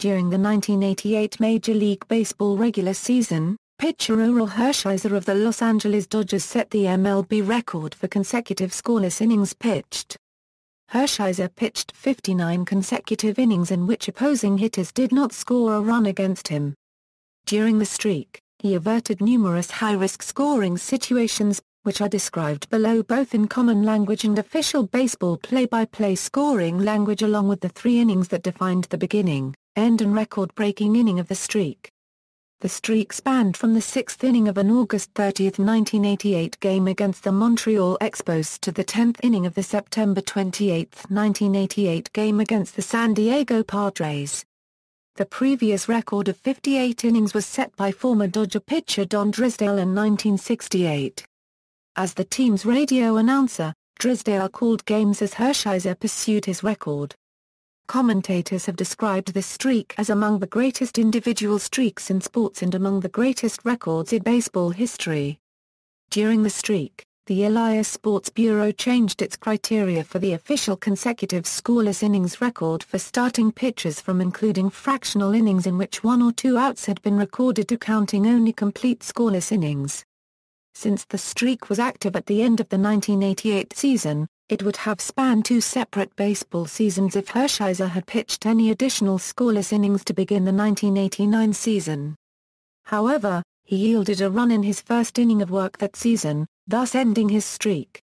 During the 1988 Major League Baseball regular season, pitcher Orel Hershiser of the Los Angeles Dodgers set the MLB record for consecutive scoreless innings pitched. Hershiser pitched 59 consecutive innings in which opposing hitters did not score a run against him. During the streak, he averted numerous high-risk scoring situations, which are described below both in common language and official baseball play-by-play scoring language, along with the 3 innings that defined the beginning, end and record-breaking inning of the streak. The streak spanned from the 6th inning of an August 30, 1988 game against the Montreal Expos to the 10th inning of the September 28, 1988 game against the San Diego Padres. The previous record of 58 innings was set by former Dodger pitcher Don Drysdale in 1968. As the team's radio announcer, Drysdale called games as Hershiser pursued his record. Commentators have described this streak as among the greatest individual streaks in sports and among the greatest records in baseball history. During the streak, the Elias Sports Bureau changed its criteria for the official consecutive scoreless innings record for starting pitchers from including fractional innings in which 1 or 2 outs had been recorded to counting only complete scoreless innings. Since the streak was active at the end of the 1988 season, it would have spanned 2 separate baseball seasons if Hershiser had pitched any additional scoreless innings to begin the 1989 season. However, he yielded a run in his first inning of work that season, thus ending his streak.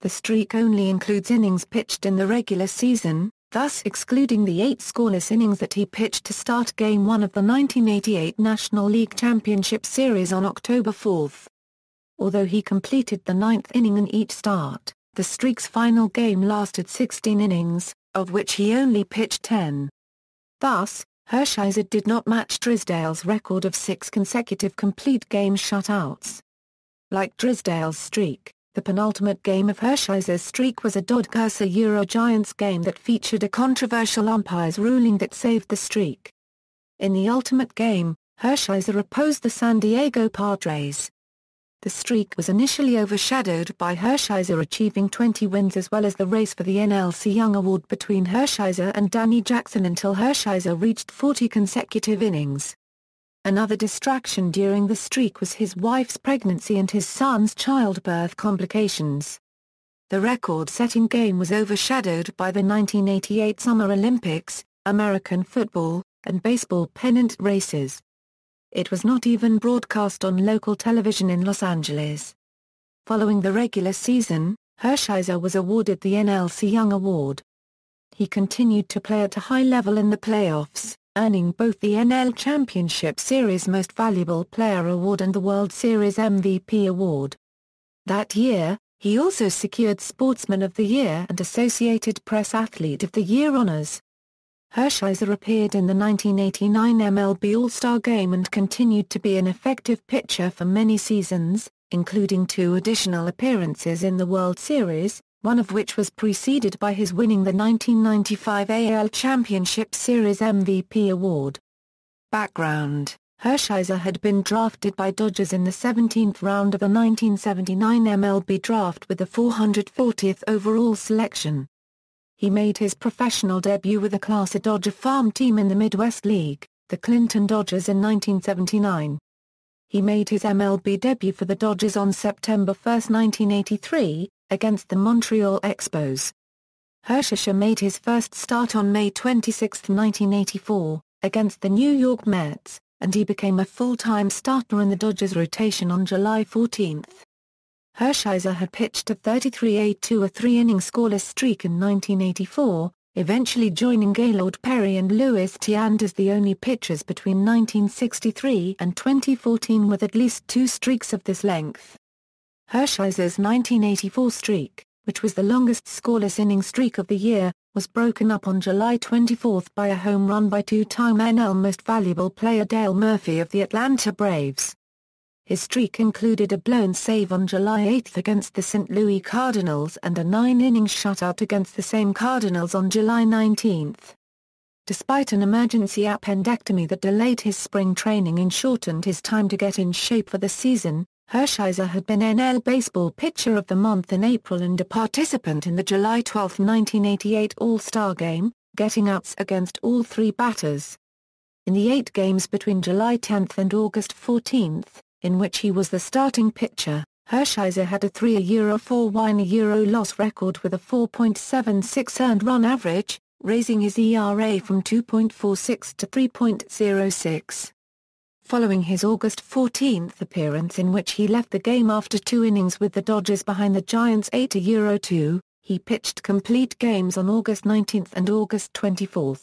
The streak only includes innings pitched in the regular season, thus excluding the 8 scoreless innings that he pitched to start Game 1 of the 1988 National League Championship Series on October 4. Although he completed the 9th inning in each start, the streak's final game lasted 16 innings, of which he only pitched 10. Thus, Hershiser did not match Drysdale's record of 6 consecutive complete game shutouts. Like Drysdale's streak, the penultimate game of Hershiser's streak was a Dodgers-Giants game that featured a controversial umpire's ruling that saved the streak. In the ultimate game, Hershiser opposed the San Diego Padres. The streak was initially overshadowed by Hershiser achieving 20 wins as well as the race for the NL Young Award between Hershiser and Danny Jackson until Hershiser reached 40 consecutive innings. Another distraction during the streak was his wife's pregnancy and his son's childbirth complications. The record-setting game was overshadowed by the 1988 Summer Olympics, American football, and baseball pennant races. It was not even broadcast on local television in Los Angeles. Following the regular season, Hershiser was awarded the NL Young Award. He continued to play at a high level in the playoffs, earning both the NL Championship Series Most Valuable Player Award and the World Series MVP Award. That year, he also secured Sportsman of the Year and Associated Press Athlete of the Year honors. Hershiser appeared in the 1989 MLB All-Star Game and continued to be an effective pitcher for many seasons, including 2 additional appearances in the World Series, one of which was preceded by his winning the 1995 AL Championship Series MVP award. Background: Hershiser had been drafted by Dodgers in the 17th round of the 1979 MLB Draft with the 440th overall selection. He made his professional debut with a Class A Dodger farm team in the Midwest League, the Clinton Dodgers, in 1979. He made his MLB debut for the Dodgers on September 1, 1983, against the Montreal Expos. Hershiser made his first start on May 26, 1984, against the New York Mets, and he became a full-time starter in the Dodgers rotation on July 14. Hershiser had pitched a 33-2 a 3-inning scoreless streak in 1984, eventually joining Gaylord Perry and Louis Tiant as the only pitchers between 1963 and 2014 with at least 2 streaks of this length. Hershiser's 1984 streak, which was the longest scoreless inning streak of the year, was broken up on July 24 by a home run by 2-time NL Most Valuable Player Dale Murphy of the Atlanta Braves. His streak included a blown save on July 8 against the St. Louis Cardinals and a 9-inning shutout against the same Cardinals on July 19. Despite an emergency appendectomy that delayed his spring training and shortened his time to get in shape for the season, Hershiser had been NL Baseball Pitcher of the Month in April and a participant in the July 12, 1988 All-Star Game, getting outs against all 3 batters. In the 8 games between July 10 and August 14, in which he was the starting pitcher, Hershiser had a 3.04 win loss record with a 4.76 earned run average, raising his ERA from 2.46 to 3.06. Following his August 14 appearance in which he left the game after 2 innings with the Dodgers behind the Giants 8-2, he pitched complete games on August 19 and August 24.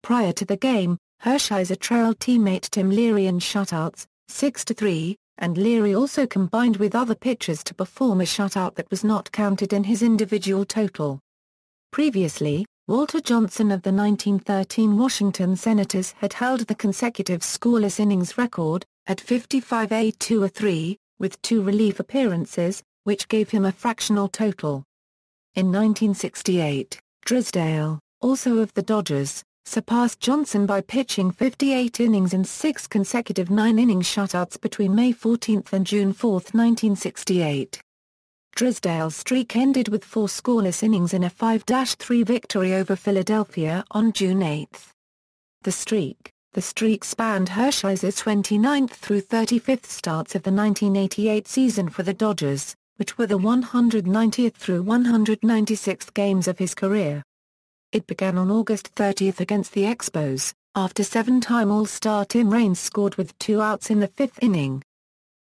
Prior to the game, Hershiser trailed teammate Tim Leary in shutouts, 6-3, and Leary also combined with other pitchers to perform a shutout that was not counted in his individual total. Previously, Walter Johnson of the 1913 Washington Senators had held the consecutive scoreless innings record, at 55-2-3, with 2 relief appearances, which gave him a fractional total. In 1968, Drysdale, also of the Dodgers, surpassed Johnson by pitching 58 innings in 6 consecutive 9-inning shutouts between May 14 and June 4, 1968. Drysdale's streak ended with 4 scoreless innings in a 5-3 victory over Philadelphia on June 8. The streak spanned Hershiser's 29th through 35th starts of the 1988 season for the Dodgers, which were the 190th through 196th games of his career. It began on August 30 against the Expos, after 7-time All-Star Tim Raines scored with 2 outs in the 5th inning.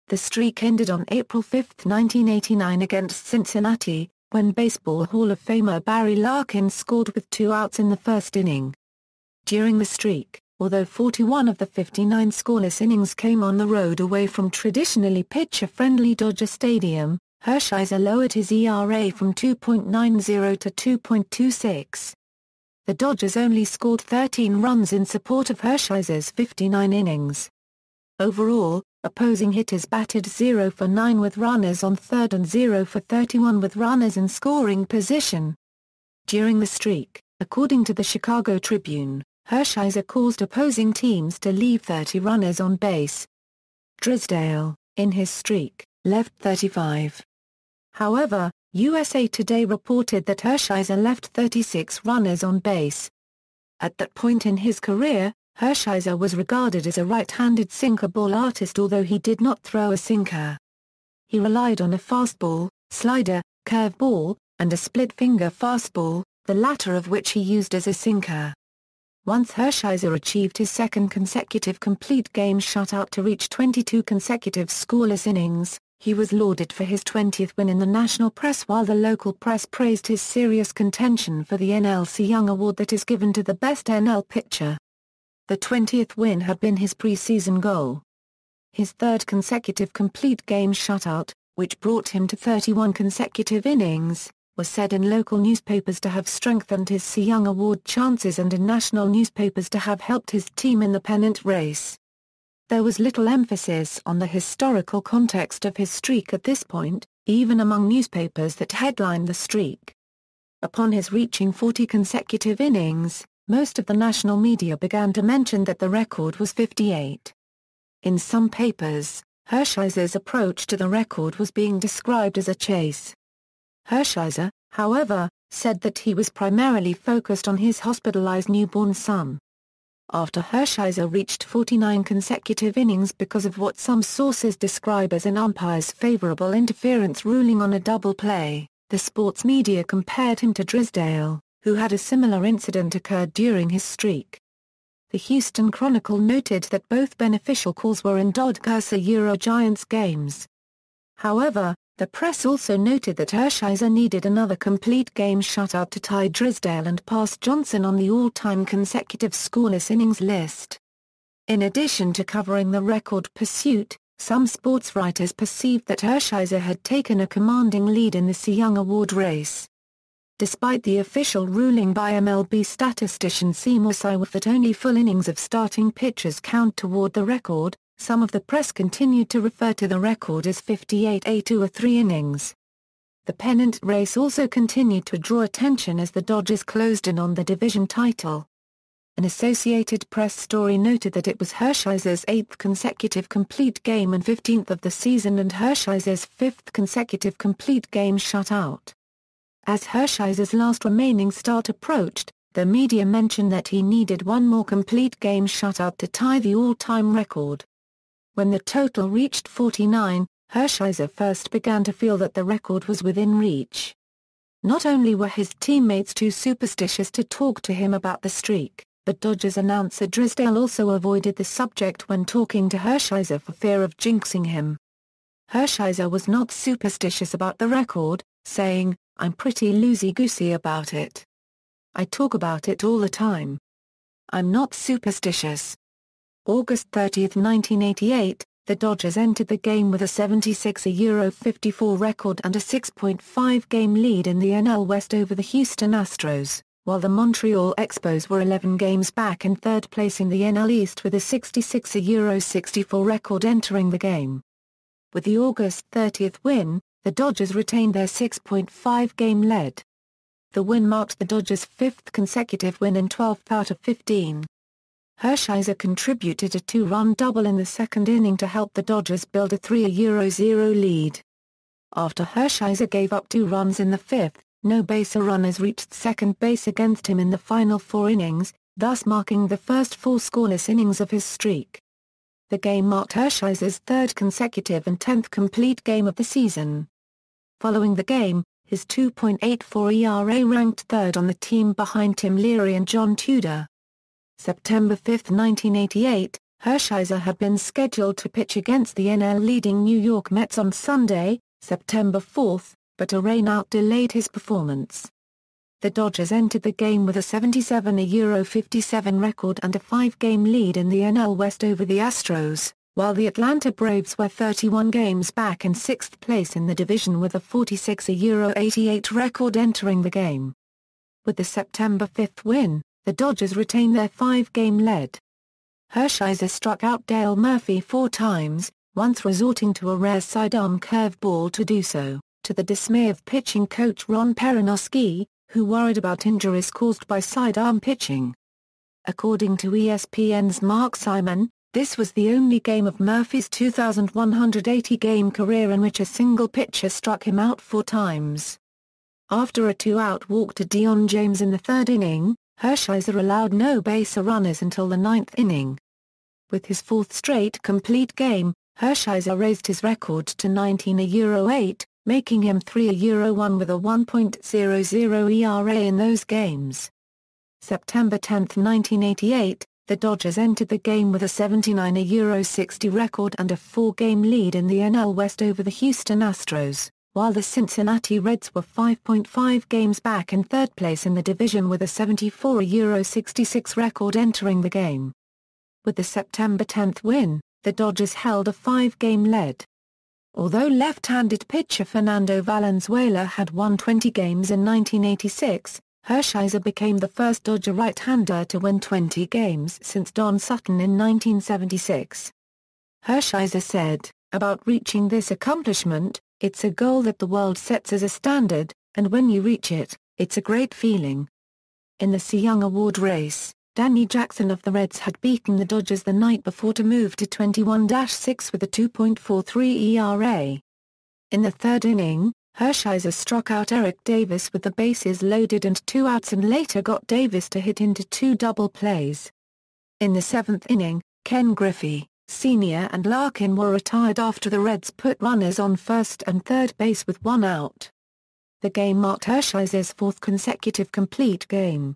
The streak ended on April 5, 1989 against Cincinnati, when Baseball Hall of Famer Barry Larkin scored with 2 outs in the 1st inning. During the streak, although 41 of the 59 scoreless innings came on the road away from traditionally pitcher-friendly Dodger Stadium, Hershiser lowered his ERA from 2.90 to 2.26. The Dodgers only scored 13 runs in support of Hershiser's 59 innings. Overall, opposing hitters batted 0 for 9 with runners on third and 0 for 31 with runners in scoring position. During the streak, according to the Chicago Tribune, Hershiser caused opposing teams to leave 30 runners on base. Drysdale, in his streak, left 35. However, USA Today reported that Hershiser left 36 runners on base. At that point in his career, Hershiser was regarded as a right-handed sinker ball artist, although he did not throw a sinker. He relied on a fastball, slider, curveball, and a split-finger fastball, the latter of which he used as a sinker. Once Hershiser achieved his 2nd consecutive complete game shutout to reach 22 consecutive scoreless innings, he was lauded for his 20th win in the national press, while the local press praised his serious contention for the NL Cy Young Award that is given to the best NL pitcher. The 20th win had been his preseason goal. His 3rd consecutive complete game shutout, which brought him to 31 consecutive innings, was said in local newspapers to have strengthened his Cy Young Award chances and in national newspapers to have helped his team in the pennant race. There was little emphasis on the historical context of his streak at this point, even among newspapers that headlined the streak. Upon his reaching 40 consecutive innings, most of the national media began to mention that the record was 58. In some papers, Hershiser's approach to the record was being described as a chase. Hershiser, however, said that he was primarily focused on his hospitalized newborn son. After Hershiser reached 49 consecutive innings because of what some sources describe as an umpire's favorable interference ruling on a double play, the sports media compared him to Drysdale, who had a similar incident occurred during his streak. The Houston Chronicle noted that both beneficial calls were in Dodgers-Giants games. However, the press also noted that Hershiser needed another complete game shutout to tie Drysdale and pass Johnson on the all-time consecutive scoreless innings list. In addition to covering the record pursuit, some sports writers perceived that Hershiser had taken a commanding lead in the Cy Young Award race. Despite the official ruling by MLB statistician Seymour Siwat that only full innings of starting pitchers count toward the record, some of the press continued to refer to the record as 58-2-3 innings. The pennant race also continued to draw attention as the Dodgers closed in on the division title. An Associated Press story noted that it was Hershiser's 8th consecutive complete game and 15th of the season and Hershiser's 5th consecutive complete game shutout. As Hershiser's last remaining start approached, The media mentioned that he needed one more complete game shutout to tie the all-time record. When the total reached 49, Hershiser first began to feel that the record was within reach. Not only were his teammates too superstitious to talk to him about the streak, but Dodgers announcer Drysdale also avoided the subject when talking to Hershiser for fear of jinxing him. Hershiser was not superstitious about the record, saying, "I'm pretty loosey-goosey about it. I talk about it all the time. I'm not superstitious." August 30, 1988, the Dodgers entered the game with a 76-54 record and a 6.5-game lead in the NL West over the Houston Astros, while the Montreal Expos were 11 games back in third place in the NL East with a 66-64 record entering the game. With the August 30 win, the Dodgers retained their 6.5-game lead. The win marked the Dodgers' fifth consecutive win in 12 out of 15. Hershiser contributed a two-run double in the second inning to help the Dodgers build a 3-0 lead. After Hershiser gave up 2 runs in the fifth, no base runners reached second base against him in the final 4 innings, thus marking the first 4 scoreless innings of his streak. The game marked Hershiser's third consecutive and 10th complete game of the season. Following the game, his 2.84 ERA ranked third on the team behind Tim Leary and John Tudor. September 5, 1988, Hershiser had been scheduled to pitch against the NL-leading New York Mets on Sunday, September 4, but a rainout delayed his performance. The Dodgers entered the game with a 77-57 record and a 5-game lead in the NL West over the Astros, while the Atlanta Braves were 31 games back in 6th place in the division with a 46-88 record entering the game. With the September 5 win, the Dodgers retained their 5-game lead. Hershiser struck out Dale Murphy 4 times, once resorting to a rare sidearm curveball to do so, to the dismay of pitching coach Ron Perranoski, who worried about injuries caused by sidearm pitching. According to ESPN's Mark Simon, this was the only game of Murphy's 2,180-game career in which a single pitcher struck him out 4 times. After a 2-out walk to Dion James in the 3rd inning, Hershiser allowed no base runners until the 9th inning. With his 4th straight complete game, Hershiser raised his record to 19-8, making him 3-1 with a 1.00 ERA in those games. September 10, 1988, the Dodgers entered the game with a 79-60 record and a 4-game lead in the NL West over the Houston Astros, while the Cincinnati Reds were 5.5 games back in 3rd place in the division with a 74-66 record entering the game. With the September 10 win, the Dodgers held a 5-game lead. Although left-handed pitcher Fernando Valenzuela had won 20 games in 1986, Hershiser became the first Dodger right-hander to win 20 games since Don Sutton in 1976. Hershiser said, about reaching this accomplishment, "It's a goal that the world sets as a standard, and when you reach it, it's a great feeling." In the Cy Young Award race, Danny Jackson of the Reds had beaten the Dodgers the night before to move to 21-6 with a 2.43 ERA. In the 3rd inning, Hershiser struck out Eric Davis with the bases loaded and 2 outs and later got Davis to hit into 2 double plays. In the 7th inning, Ken Griffey, Sr. and Larkin were retired after the Reds put runners on first and third base with 1 out. The game marked Hershiser's 4th consecutive complete game.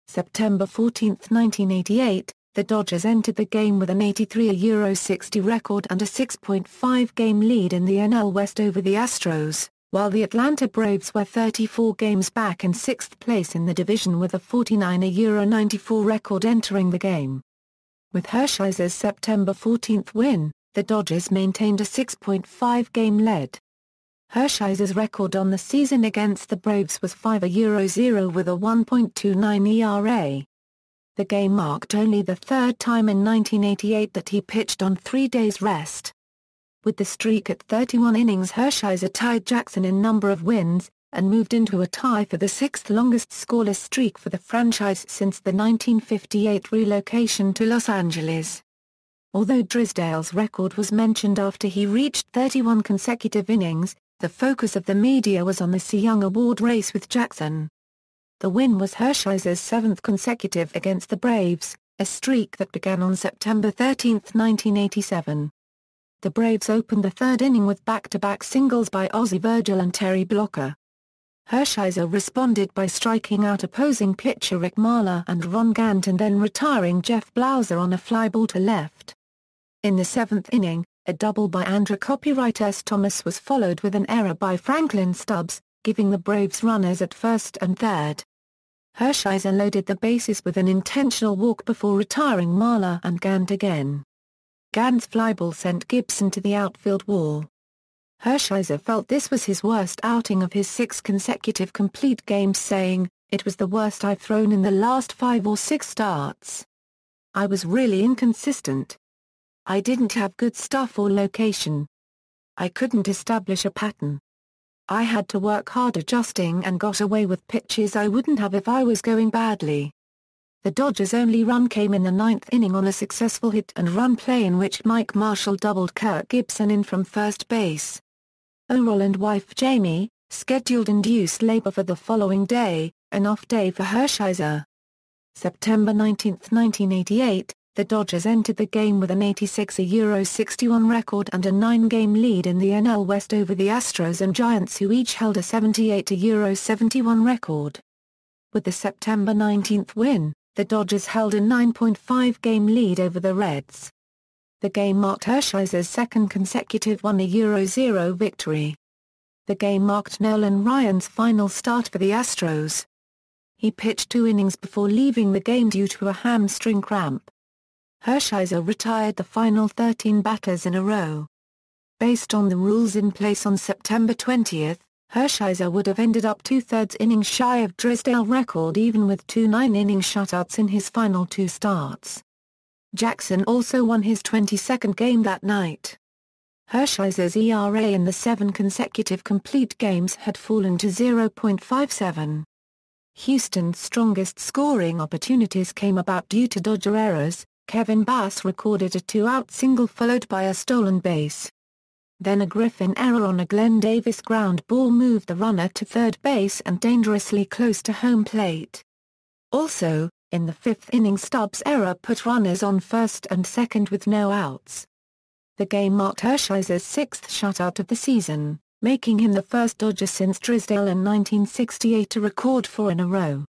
September 14, 1988, the Dodgers entered the game with an 83-60 record and a 6.5-game lead in the NL West over the Astros, while the Atlanta Braves were 34 games back in 6th place in the division with a 49-94 record entering the game. With Hershiser's September 14 win, the Dodgers maintained a 6.5-game lead. Hershiser's record on the season against the Braves was 5-0 with a 1.29 ERA. The game marked only the 3rd time in 1988 that he pitched on 3 days rest. With the streak at 31 innings, Hershiser tied Jackson in number of wins, and moved into a tie for the 6th longest scoreless streak for the franchise since the 1958 relocation to Los Angeles. Although Drysdale's record was mentioned after he reached 31 consecutive innings, the focus of the media was on the Cy Young Award race with Jackson. The win was Hershiser's seventh consecutive against the Braves, a streak that began on September 13, 1987. The Braves opened the third inning with back-to-back singles by Ozzie Virgil and Terry Blocker. Hershiser responded by striking out opposing pitcher Rick Mahler and Ron Gant and then retiring Jeff Blauser on a fly ball to left. In the seventh inning, a double by Andrew "Copyright" S. Thomas was followed with an error by Franklin Stubbs, giving the Braves runners at first and third. Hershiser loaded the bases with an intentional walk before retiring Mahler and Gant again. Gant's flyball sent Gibson to the outfield wall. Hershiser felt this was his worst outing of his 6 consecutive complete games, saying, "It was the worst I've thrown in the last 5 or 6 starts. I was really inconsistent. I didn't have good stuff or location. I couldn't establish a pattern. I had to work hard adjusting and got away with pitches I wouldn't have if I was going badly." The Dodgers' only run came in the ninth inning on a successful hit-and-run play in which Mike Marshall doubled Kirk Gibson in from first base. Orel and wife Jamie, scheduled induced labor for the following day, an off day for Hershiser. September 19, 1988, the Dodgers entered the game with an 86-61 record and a 9-game lead in the NL West over the Astros and Giants, who each held a 78-71 record. With the September 19 win, the Dodgers held a 9.5-game lead over the Reds. The game marked Hershiser's second consecutive 1-0 victory. The game marked Nolan Ryan's final start for the Astros. He pitched 2 innings before leaving the game due to a hamstring cramp. Hershiser retired the final 13 batters in a row. Based on the rules in place on September 20, Hershiser would have ended up 2/3 innings shy of Drysdale record even with 2 9-inning shutouts in his final 2 starts. Jackson also won his 22nd game that night. Hershiser's ERA in the 7 consecutive complete games had fallen to 0.57. Houston's strongest scoring opportunities came about due to Dodger errors. Kevin Bass recorded a 2-out single followed by a stolen base. Then a Griffin error on a Glenn Davis ground ball moved the runner to third base and dangerously close to home plate. Also, in the 5th inning, Stubbs' error put runners on first and second with no outs. The game marked Hershiser's 6th shutout of the season, making him the first Dodger since Drysdale in 1968 to record 4 in a row.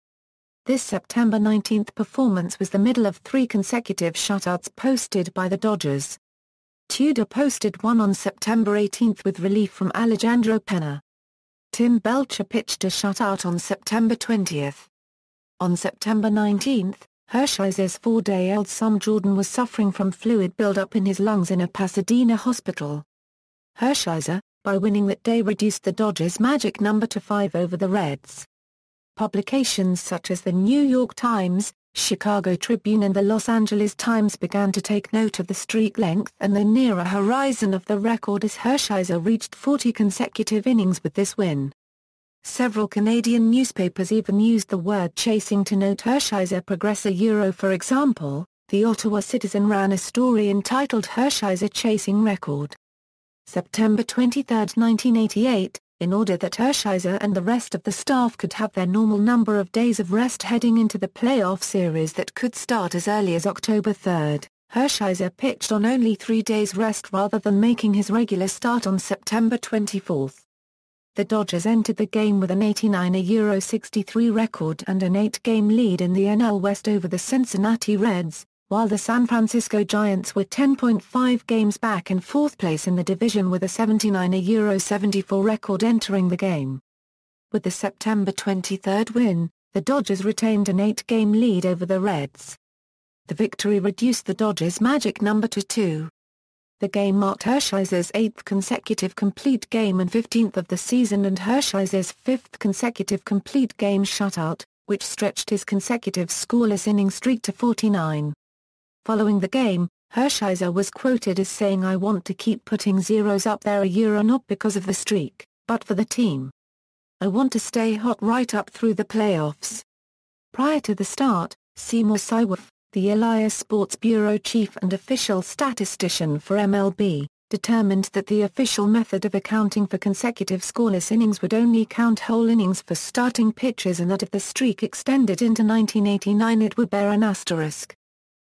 This September 19 performance was the middle of 3 consecutive shutouts posted by the Dodgers. Tudor posted one on September 18 with relief from Alejandro Pena. Tim Belcher pitched a shutout on September 20. On September 19, Hershiser's 4-day-old son Jordan was suffering from fluid buildup in his lungs in a Pasadena hospital. Hershiser, by winning that day, reduced the Dodgers' magic number to 5 over the Reds. Publications such as the New York Times, Chicago Tribune and the Los Angeles Times began to take note of the streak length and the nearer horizon of the record as Hershiser reached 40 consecutive innings with this win. Several Canadian newspapers even used the word chasing to note Hershiser progress. For example, the Ottawa Citizen ran a story entitled "Hershiser Chasing Record." September 23, 1988, in order that Hershiser and the rest of the staff could have their normal number of days of rest heading into the playoff series that could start as early as October 3, Hershiser pitched on only 3 days rest rather than making his regular start on September 24. The Dodgers entered the game with an 89-63 record and an 8-game lead in the NL West over the Cincinnati Reds, while the San Francisco Giants were 10.5 games back in 4th place in the division with a 79-74 record entering the game. With the September 23 win, the Dodgers retained an 8-game lead over the Reds. The victory reduced the Dodgers' magic number to 2. The game marked Hershiser's 8th consecutive complete game and 15th of the season and Hershiser's 5th consecutive complete game shutout, which stretched his consecutive scoreless inning streak to 49. Following the game, Hershiser was quoted as saying, "I want to keep putting zeros up there not because of the streak, but for the team. I want to stay hot right up through the playoffs." Prior to the start, Seymour Siwaf, the Elias Sports Bureau chief and official statistician for MLB, determined that the official method of accounting for consecutive scoreless innings would only count whole innings for starting pitchers and that if the streak extended into 1989 it would bear an asterisk.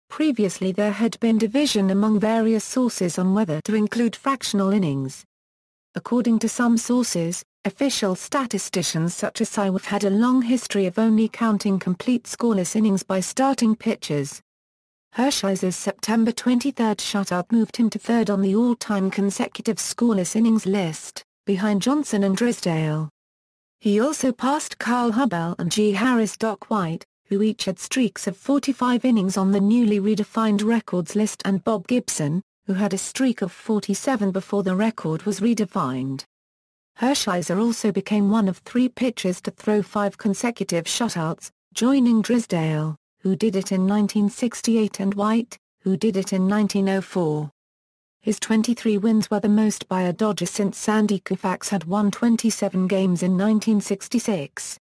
Previously there had been division among various sources on whether to include fractional innings. According to some sources, official statisticians such as Sywif had a long history of only counting complete scoreless innings by starting pitchers. Hershiser's September 23 shutout moved him to third on the all-time consecutive scoreless innings list, behind Johnson and Drysdale. He also passed Carl Hubbell and G. Harris Doc White, who each had streaks of 45 innings on the newly redefined records list, and Bob Gibson, who had a streak of 47 before the record was redefined. Hershiser also became one of 3 pitchers to throw 5 consecutive shutouts, joining Drysdale, who did it in 1968, and White, who did it in 1904. His 23 wins were the most by a Dodger since Sandy Koufax had won 27 games in 1966.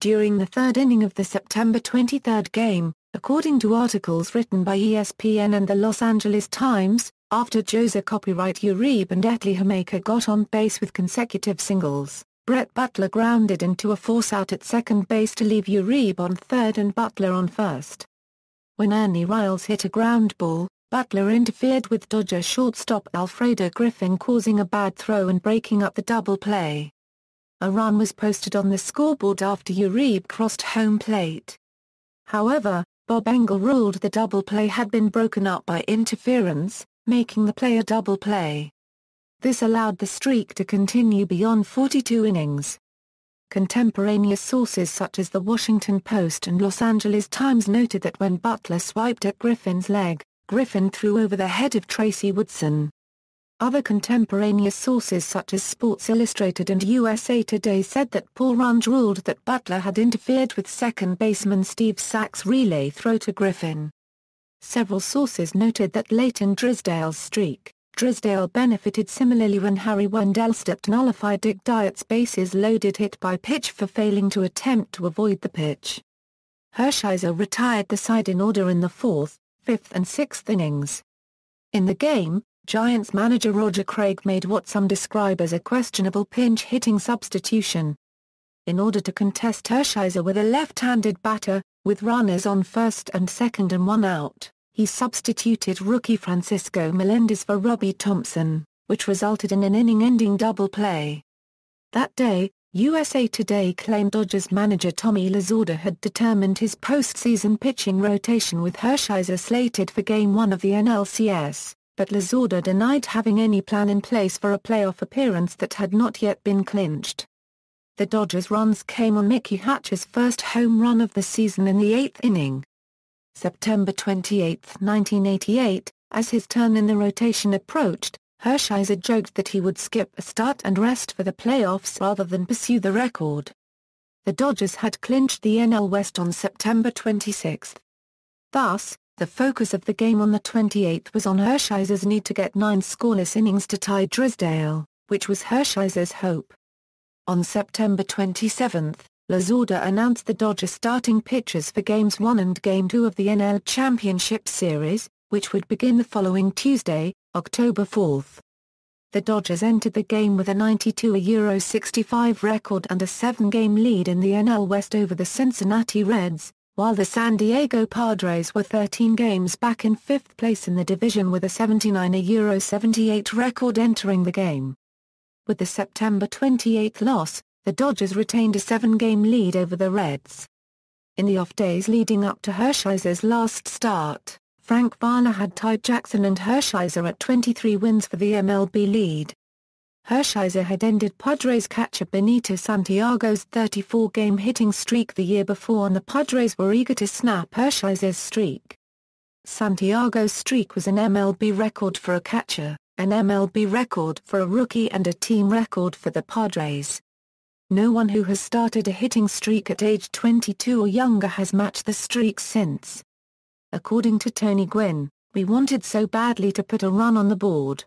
During the third inning of the September 23 game, according to articles written by ESPN and the Los Angeles Times, after Jose Copyright Uribe and Etley Jamaica got on base with consecutive singles, Brett Butler grounded into a force out at second base to leave Uribe on third and Butler on first. When Ernie Riles hit a ground ball, Butler interfered with Dodger shortstop Alfredo Griffin, causing a bad throw and breaking up the double play. A run was posted on the scoreboard after Uribe crossed home plate. However, Bob Engel ruled the double play had been broken up by interference, making the play a double play. This allowed the streak to continue beyond 42 innings. Contemporaneous sources such as the Washington Post and Los Angeles Times noted that when Butler swiped at Griffin's leg, Griffin threw over the head of Tracy Woodson. Other contemporaneous sources such as Sports Illustrated and USA Today said that Paul Runge ruled that Butler had interfered with second baseman Steve Sax's relay throw to Griffin. Several sources noted that late in Drysdale's streak, Drysdale benefited similarly when Harry Wendelstedt nullified Dick Dyett's bases-loaded hit by pitch for failing to attempt to avoid the pitch. Hershiser retired the side in order in the 4th, 5th and 6th innings. In the game, Giants manager Roger Craig made what some describe as a questionable pinch-hitting substitution. In order to contest Hershiser with a left-handed batter, with runners on first and second and 1 out, he substituted rookie Francisco Melendez for Robbie Thompson, which resulted in an inning-ending double play. That day, USA Today claimed Dodgers manager Tommy Lasorda had determined his postseason pitching rotation with Hershiser slated for Game 1 of the NLCS, but Lasorda denied having any plan in place for a playoff appearance that had not yet been clinched. The Dodgers' runs came on Mickey Hatcher's first home run of the season in the 8th inning. September 28, 1988, as his turn in the rotation approached, Hershiser joked that he would skip a start and rest for the playoffs rather than pursue the record. The Dodgers had clinched the NL West on September 26. Thus, the focus of the game on the 28th was on Hershiser's need to get 9 scoreless innings to tie Drysdale, which was Hershiser's hope. On September 27, Lasorda announced the Dodgers starting pitchers for Games 1 and Game 2 of the NL Championship Series, which would begin the following Tuesday, October 4. The Dodgers entered the game with a 92-65 record and a 7-game lead in the NL West over the Cincinnati Reds, while the San Diego Padres were 13 games back in 5th place in the division with a 79-78 record entering the game. With the September 28 loss, the Dodgers retained a 7-game lead over the Reds. In the off days leading up to Hershiser's last start, Frank Varner had tied Jackson and Hershiser at 23 wins for the MLB lead. Hershiser had ended Padres catcher Benito Santiago's 34-game hitting streak the year before, and the Padres were eager to snap Hershiser's streak. Santiago's streak was an MLB record for a catcher, an MLB record for a rookie, and a team record for the Padres. No one who has started a hitting streak at age 22 or younger has matched the streak since. According to Tony Gwynn, "We wanted so badly to put a run on the board.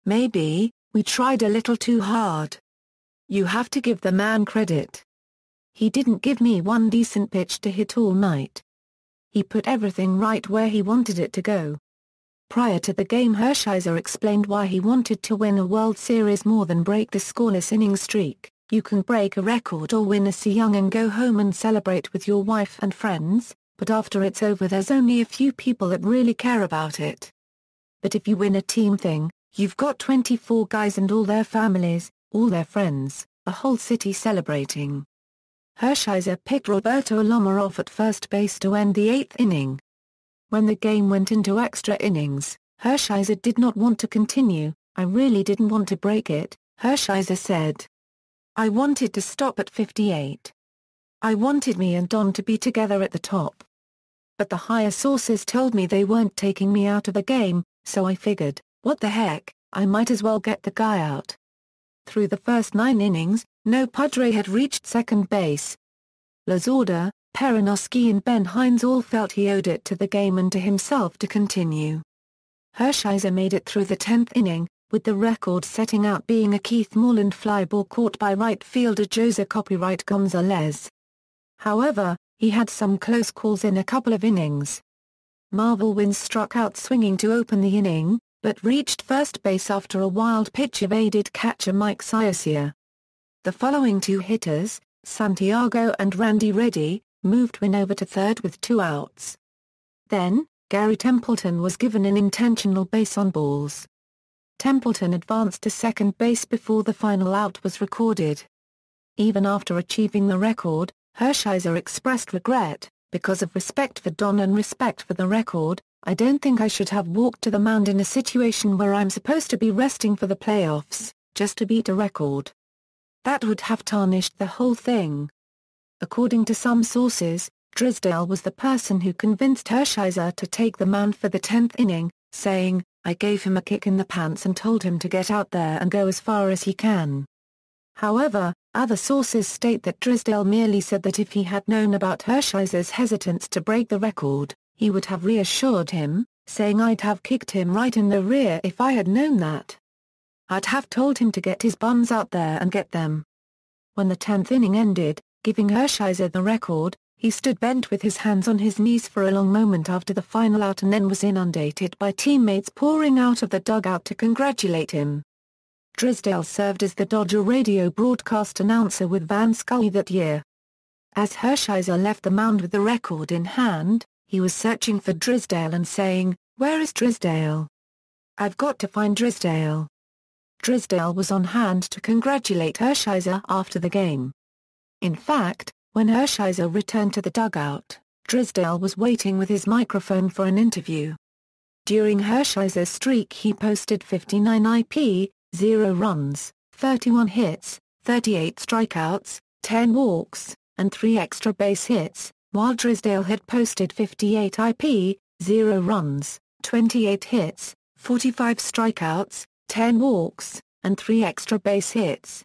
Maybe, we tried a little too hard. You have to give the man credit. He didn't give me one decent pitch to hit all night. He put everything right where he wanted it to go. Prior to the game, Hershiser explained why he wanted to win a World Series more than break the scoreless inning streak. "You can break a record or win a Cy Young and go home and celebrate with your wife and friends, but after it's over there's only a few people that really care about it. But if you win a team thing, you've got 24 guys and all their families, all their friends, a whole city celebrating." Hershiser picked Roberto Alomar off at first base to end the 8th inning. When the game went into extra innings, Hershiser did not want to continue. "I really didn't want to break it," Hershiser said. "I wanted to stop at 58. I wanted me and Don to be together at the top. But the higher sources told me they weren't taking me out of the game, so I figured, what the heck, I might as well get the guy out." Through the first 9 innings, no Padre had reached second base. Lazardo, Perinoski and Ben Hines all felt he owed it to the game and to himself to continue. Hershiser made it through the 10th inning, with the record setting out being a Keith Moreland fly ball caught by right fielder Jose "Copyright" Gonzalez. However, he had some close calls in a couple of innings. Marvel Wins struck out swinging to open the inning, but reached first base after a wild pitch evaded catcher Mike Ciosier. The following 2 hitters, Santiago and Randy Reddy, moved Win over to third with 2 outs. Then, Gary Templeton was given an intentional base on balls. Templeton advanced to second base before the final out was recorded. Even after achieving the record, Hershiser expressed regret, "Because of respect for Don and respect for the record, I don't think I should have walked to the mound in a situation where I'm supposed to be resting for the playoffs, just to beat a record. That would have tarnished the whole thing." According to some sources, Drysdale was the person who convinced Hershiser to take the mound for the 10th inning, saying, "I gave him a kick in the pants and told him to get out there and go as far as he can." However, other sources state that Drysdale merely said that if he had known about Hershiser's hesitance to break the record, he would have reassured him, saying, "I'd have kicked him right in the rear if I had known that. I'd have told him to get his bums out there and get them." When the 10th inning ended, giving Hershiser the record, he stood bent with his hands on his knees for a long moment after the final out and then was inundated by teammates pouring out of the dugout to congratulate him. Drysdale served as the Dodger radio broadcast announcer with Van Scully that year. As Hershiser left the mound with the record in hand, he was searching for Drysdale and saying, "Where is Drysdale? I've got to find Drysdale." Drysdale was on hand to congratulate Hershiser after the game. In fact, when Hershiser returned to the dugout, Drysdale was waiting with his microphone for an interview. During Hershiser's streak he posted 59 IP, 0 runs, 31 hits, 38 strikeouts, 10 walks, and 3 extra base hits, while Drysdale had posted 58 IP, 0 runs, 28 hits, 45 strikeouts, 10 walks, and 3 extra base hits.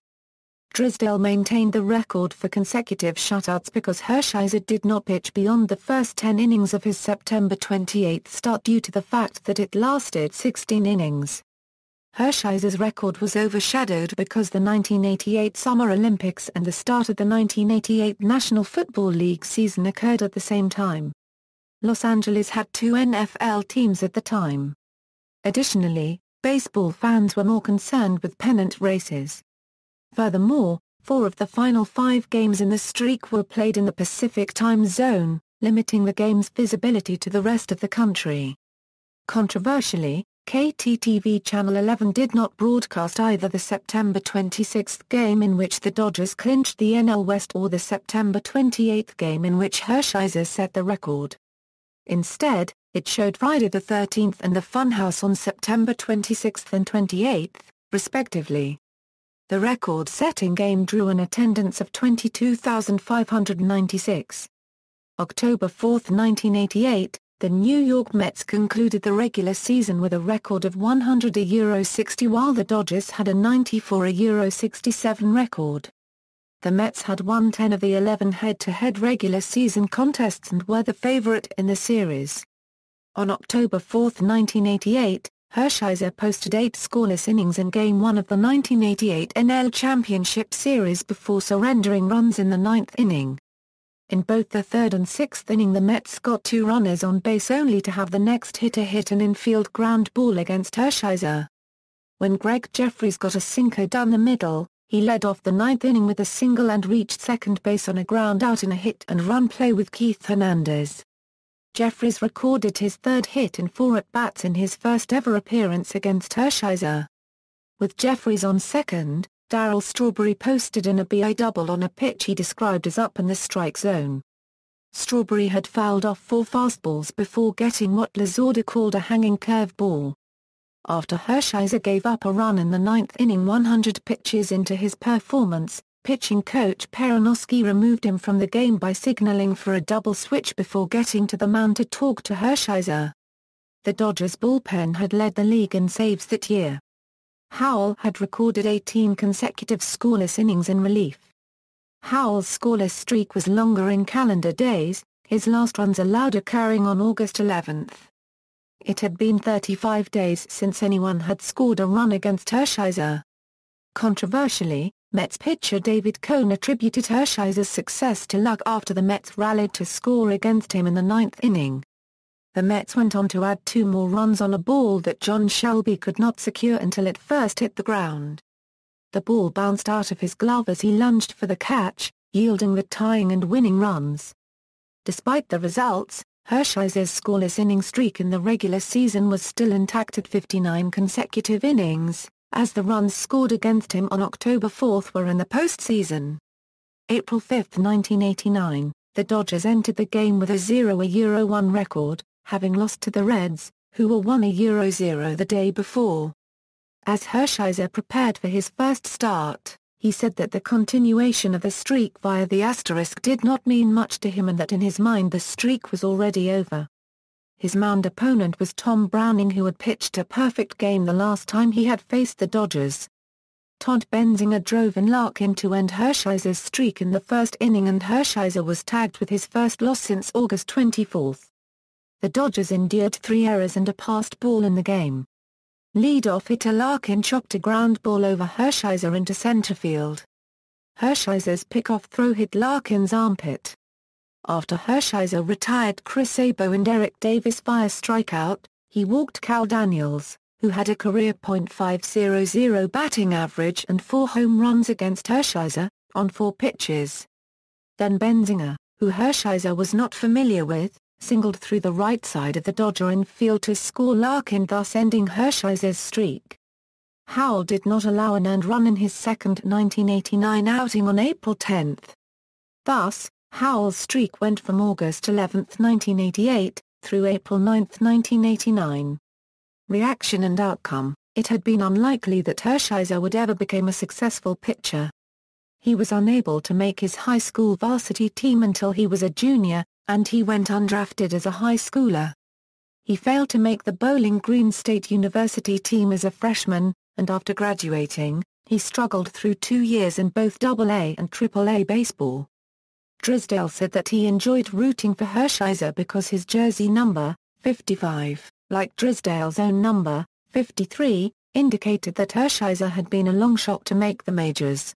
Drysdale maintained the record for consecutive shutouts because Hershiser did not pitch beyond the first 10 innings of his September 28 start due to the fact that it lasted 16 innings. Hershiser's record was overshadowed because the 1988 Summer Olympics and the start of the 1988 National Football League season occurred at the same time. Los Angeles had 2 NFL teams at the time. Additionally, baseball fans were more concerned with pennant races. Furthermore, 4 of the final 5 games in the streak were played in the Pacific time zone, limiting the game's visibility to the rest of the country. Controversially, KTTV Channel 11 did not broadcast either the September 26 game in which the Dodgers clinched the NL West or the September 28 game in which Hershiser set the record. Instead, it showed Friday the 13th and the Funhouse on September 26 and 28, respectively. The record-setting game drew an attendance of 22,596. October 4, 1988, the New York Mets concluded the regular season with a record of 100-60 while the Dodgers had a 94-67 record. The Mets had won 10 of the 11 head-to-head regular season contests and were the favorite in the series. On October 4, 1988, Hershiser posted 8 scoreless innings in Game 1 of the 1988 NL Championship Series before surrendering runs in the 9th inning. In both the third and sixth inning the Mets got 2 runners on base only to have the next hitter hit an infield ground ball against Hershiser. When Greg Jeffries got a sinker down the middle, he led off the ninth inning with a single and reached second base on a ground out in a hit-and-run play with Keith Hernandez. Jeffries recorded his third hit in 4 at-bats in his first ever appearance against Hershiser. With Jeffries on second, Darryl Strawberry posted an RBI double on a pitch he described as up in the strike zone. Strawberry had fouled off 4 fastballs before getting what Lazardo called a hanging curveball. After Hershiser gave up a run in the ninth inning 100 pitches into his performance, pitching coach Peronoski removed him from the game by signaling for a double switch before getting to the mound to talk to Hershiser. The Dodgers bullpen had led the league in saves that year. Howell had recorded 18 consecutive scoreless innings in relief. Howell's scoreless streak was longer in calendar days, his last runs allowed occurring on August 11. It had been 35 days since anyone had scored a run against Hershiser. Controversially, Mets pitcher David Cone attributed Hershiser's success to luck after the Mets rallied to score against him in the ninth inning. The Mets went on to add 2 more runs on a ball that John Shelby could not secure until it first hit the ground. The ball bounced out of his glove as he lunged for the catch, yielding the tying and winning runs. Despite the results, Hershiser's scoreless inning streak in the regular season was still intact at 59 consecutive innings, as the runs scored against him on October 4 were in the postseason. April 5, 1989, the Dodgers entered the game with a 0-1 record, having lost to the Reds, who were 1-0 the day before. As Hershiser prepared for his first start, he said that the continuation of the streak via the asterisk did not mean much to him and that in his mind the streak was already over. His mound opponent was Tom Browning, who had pitched a perfect game the last time he had faced the Dodgers. Todd Benzinger drove in Larkin to end Hershiser's streak in the first inning and Hershiser was tagged with his first loss since August 24. The Dodgers endured 3 errors and a passed ball in the game. Leadoff hitter Larkin chopped a ground ball over Hershiser into center field. Hershiser's pickoff throw hit Larkin's armpit. After Hershiser retired Chris Sabo and Eric Davis via strikeout, he walked Cal Daniels, who had a career .500 batting average and 4 home runs against Hershiser, on 4 pitches. Then Benzinger, who Hershiser was not familiar with, singled through the right side of the Dodger infield to score Larkin, thus ending Hershiser's streak. Howell did not allow an earned run in his second 1989 outing on April 10. Thus, Howell's streak went from August 11, 1988, through April 9, 1989. Reaction and outcome: it had been unlikely that Hershiser would ever become a successful pitcher. He was unable to make his high school varsity team until he was a junior, and he went undrafted as a high schooler. He failed to make the Bowling Green State University team as a freshman, and after graduating, he struggled through 2 years in both AA and AAA baseball. Drysdale said that he enjoyed rooting for Hershiser because his jersey number, 55, like Drysdale's own number, 53, indicated that Hershiser had been a long shot to make the majors.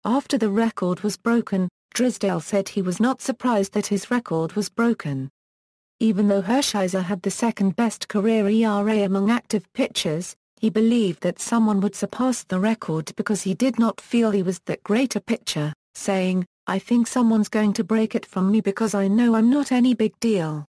After the record was broken, Drysdale said he was not surprised that his record was broken. Even though Hershiser had the second-best career ERA among active pitchers, he believed that someone would surpass the record because he did not feel he was that great a pitcher, saying, "I think someone's going to break it from me because I know I'm not any big deal."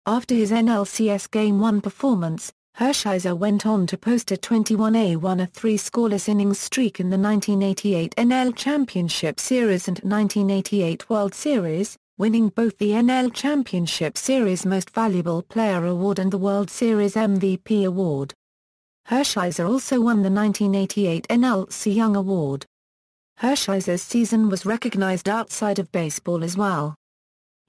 After his NLCS Game 1 performance, Hershiser went on to post a 21-1 a 3 scoreless innings streak in the 1988 NL Championship Series and 1988 World Series, winning both the NL Championship Series Most Valuable Player Award and the World Series MVP Award. Hershiser also won the 1988 NL Cy Young Award. Hershiser's season was recognized outside of baseball as well.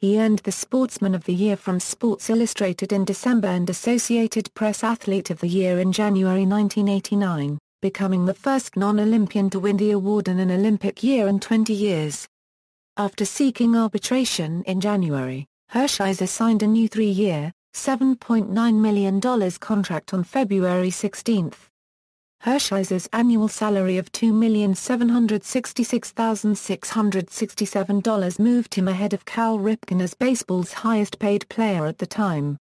He earned the Sportsman of the Year from Sports Illustrated in December and Associated Press Athlete of the Year in January 1989, becoming the first non-Olympian to win the award in an Olympic year in 20 years. After seeking arbitration in January, Hershiser signed a new 3-year, $7.9 million contract on February 16. Hershiser's annual salary of $2,766,667 moved him ahead of Cal Ripken as baseball's highest-paid player at the time.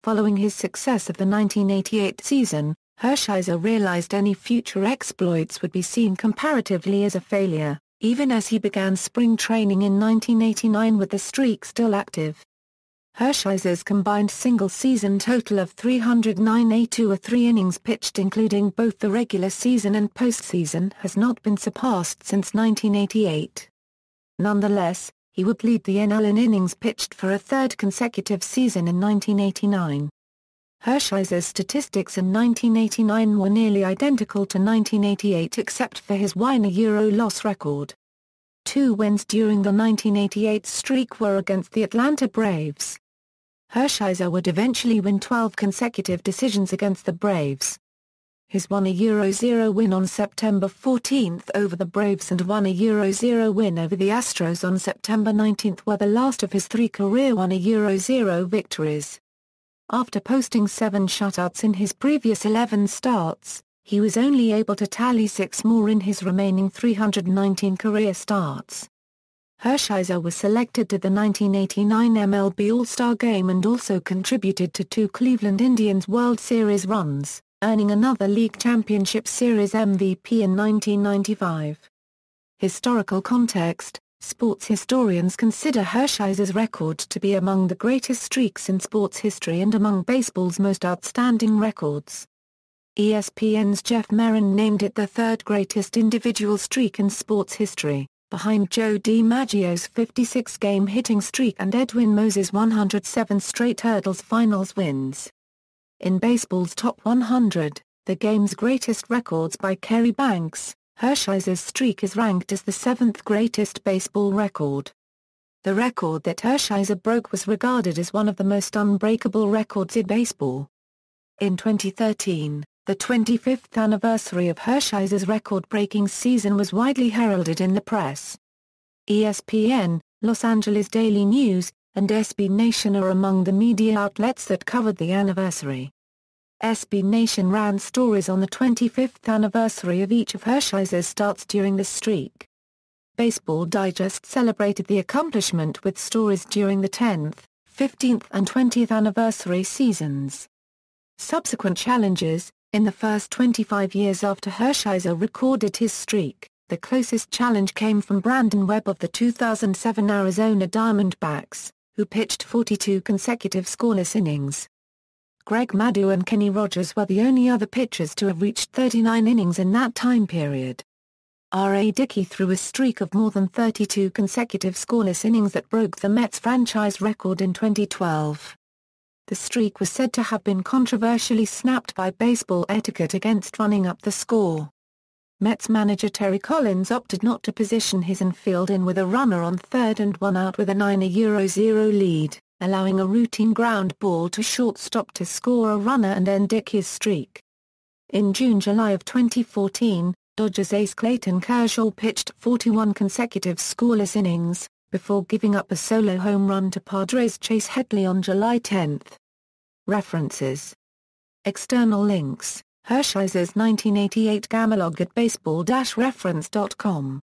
Following his success of the 1988 season, Hershiser realized any future exploits would be seen comparatively as a failure, even as he began spring training in 1989 with the streak still active. Hershiser's combined single-season total of 303 innings pitched including both the regular season and postseason has not been surpassed since 1988. Nonetheless, he would lead the NL in innings pitched for a third consecutive season in 1989. Hershiser's statistics in 1989 were nearly identical to 1988 except for his win-a-Euro loss record. 2 wins during the 1988 streak were against the Atlanta Braves. Hershiser would eventually win 12 consecutive decisions against the Braves. His win-a-Euro win on September 14 over the Braves and win-a-Euro win over the Astros on September 19 were the last of his 3 career win-a-Euro victories. After posting 7 shutouts in his previous 11 starts, he was only able to tally 6 more in his remaining 319 career starts. Hershiser was selected to the 1989 MLB All-Star Game and also contributed to 2 Cleveland Indians World Series runs, earning another League Championship Series MVP in 1995. Historical context: sports historians consider Hershiser's record to be among the greatest streaks in sports history and among baseball's most outstanding records. ESPN's Jeff Marin named it the 3rd greatest individual streak in sports history, behind Joe DiMaggio's 56-game hitting streak and Edwin Moses' 107 straight hurdles finals wins. In baseball's top 100, the game's greatest records by Kerry Banks, Hershiser's streak is ranked as the 7th greatest baseball record. The record that Hershiser broke was regarded as one of the most unbreakable records in baseball. In 2013, the 25th anniversary of Hershiser's record-breaking season was widely heralded in the press. ESPN, Los Angeles Daily News, and SB Nation are among the media outlets that covered the anniversary. SB Nation ran stories on the 25th anniversary of each of Hershiser's starts during the streak. Baseball Digest celebrated the accomplishment with stories during the 10th, 15th and 20th anniversary seasons. Subsequent challenges: in the first 25 years after Hershiser recorded his streak, the closest challenge came from Brandon Webb of the 2007 Arizona Diamondbacks, who pitched 42 consecutive scoreless innings. Greg Maddux and Kenny Rogers were the only other pitchers to have reached 39 innings in that time period. R.A. Dickey threw a streak of more than 32 consecutive scoreless innings that broke the Mets franchise record in 2012. The streak was said to have been controversially snapped by baseball etiquette against running up the score. Mets manager Terry Collins opted not to position his infield in with a runner on third and 1 out with a 9-0 lead, allowing a routine ground ball to shortstop to score a runner and end Dickey's streak. In June-July of 2014, Dodgers ace Clayton Kershaw pitched 41 consecutive scoreless innings, before giving up a solo home run to Padres Chase Headley on July 10. References. External links: Hershiser's 1988 Gamalog at baseball-reference.com